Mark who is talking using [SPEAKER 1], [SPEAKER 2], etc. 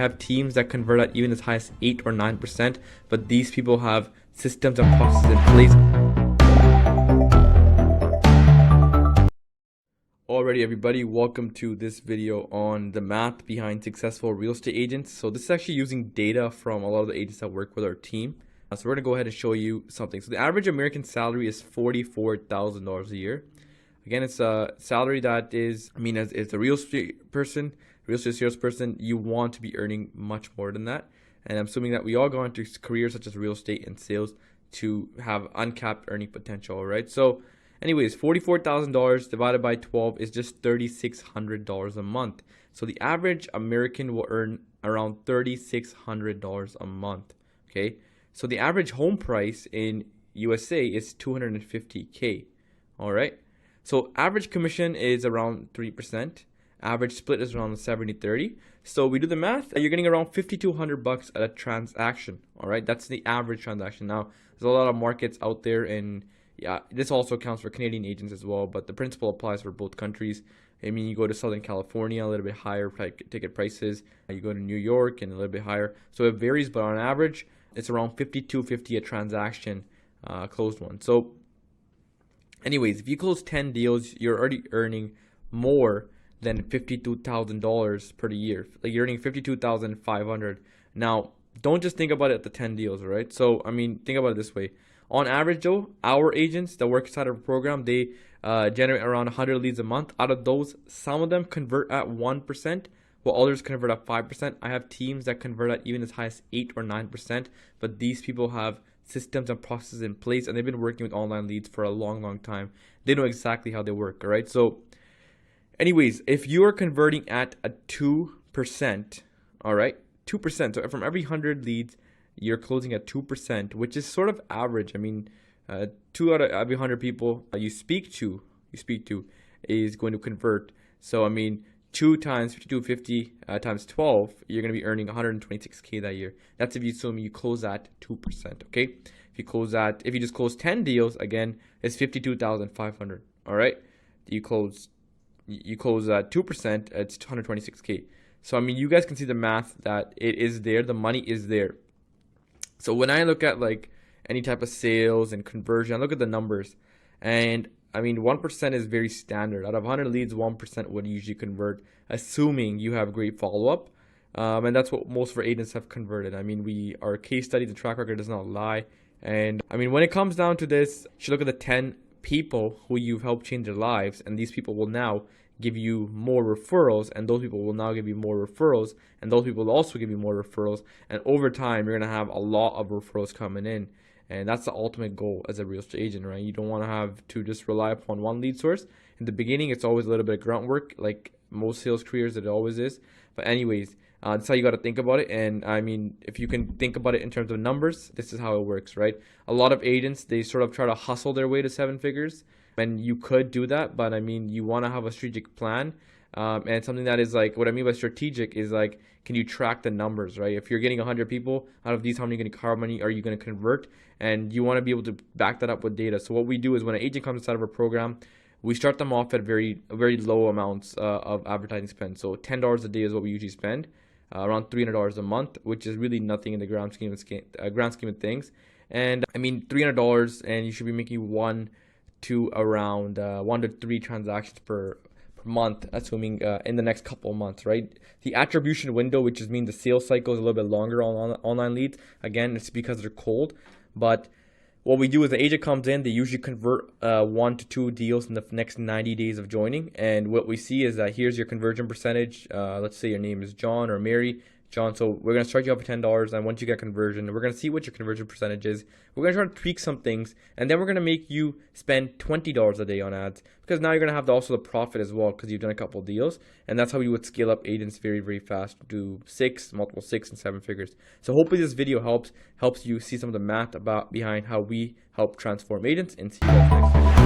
[SPEAKER 1] have teams that convert at even as high as 8 or 9%, but these people have systems and processes in place. Alrighty everybody, welcome to this video on the math behind successful real estate agents. So this is actually using data from a lot of the agents that work with our team. So we're going to go ahead and show you something. So the average American salary is $44,000 a year. Again, it's a salary that is, as a real estate salesperson, you want to be earning much more than that. And I'm assuming that we all go into careers such as real estate and sales to have uncapped earning potential, right? So anyways, $44,000 divided by 12 is just $3,600 a month. So the average American will earn around $3,600 a month, okay? So the average home price in USA is $250K, all right? So average commission is around 3%. Average split is around 70-30. So we do the math, you're getting around $5,200 at a transaction, all right? That's the average transaction. Now, there's a lot of markets out there, and yeah, this also counts for Canadian agents as well, but the principle applies for both countries. I mean, you go to Southern California, a little bit higher ticket prices. You go to New York and a little bit higher. So it varies, but on average, it's around $5,250 a transaction, closed one. So anyways, if you close 10 deals, you're already earning more than $52,000 per year. Like you're earning $52,500. Now, don't just think about it at the 10 deals, right? So, I mean, think about it this way. On average, though, our agents that work inside of a program, they generate around 100 leads a month. Out of those, some of them convert at 1%, while others convert at 5%. I have teams that convert at even as high as 8 or 9%, but these people have systems and processes in place, and they've been working with online leads for a long time. They know exactly how they work, all right? So anyways, if you are converting at a 2%, all right, 2%, so from every 100 leads, you're closing at 2%, which is sort of average. I mean, 2 out of every 100 people you speak to is going to convert. So I mean, 2 times 5250 times 12, you're going to be earning 126K that year. That's if you assume you close at 2%. Okay, if you just close 10 deals, again, it's 52,500. All right, you close at 2%, it's 126K. So I mean, you guys can see the math that it is there. The money is there. So when I look at like any type of sales and conversion, I look at the numbers, and I mean 1% is very standard. Out of 100 leads, 1% would usually convert, assuming you have great follow-up, and that's what most of our agents have converted. I mean, our case study, the track record does not lie, and I mean when it comes down to this, you should look at the 10 people who you've helped change their lives, and these people will now give you more referrals, and those people will now give you more referrals, and those people will also give you more referrals, and over time you're going to have a lot of referrals coming in. And that's the ultimate goal as a real estate agent, right? You don't want to have to just rely upon one lead source. In the beginning, it's always a little bit of grunt work, like most sales careers, it always is. But anyways, that's how you got to think about it. And I mean, if you can think about it in terms of numbers, this is how it works, right? A lot of agents, they sort of try to hustle their way to 7 figures. And you could do that, but I mean, you want to have a strategic plan. And something that is like, what I mean by strategic is like, can you track the numbers, right? If you're getting 100 people out of these, how many are you going to convert? And you want to be able to back that up with data. So what we do is when an agent comes inside of our program, we start them off at very low amounts of advertising spend. So $10 a day is what we usually spend, around $300 a month, which is really nothing in the grand scheme of things. And I mean, $300, and you should be making 1 to 3 transactions per month, assuming in the next couple of months, right? The attribution window, which means the sales cycle is a little bit longer on online leads. Again, it's because they're cold. But what we do is the agent comes in, they usually convert 1 to 2 deals in the next 90 days of joining. And what we see is that here's your conversion percentage. Let's say your name is John or Mary. John, so we're going to start you off at $10, and once you get conversion, we're going to see what your conversion percentage is. We're going to try to tweak some things, and then we're going to make you spend $20 a day on ads, because now you're going to have also the profit as well, because you've done a couple of deals, and that's how you would scale up agents very fast to multiple 6 and 7 figures. So hopefully this video helps you see some of the math behind how we help transform agents, and see you guys next video.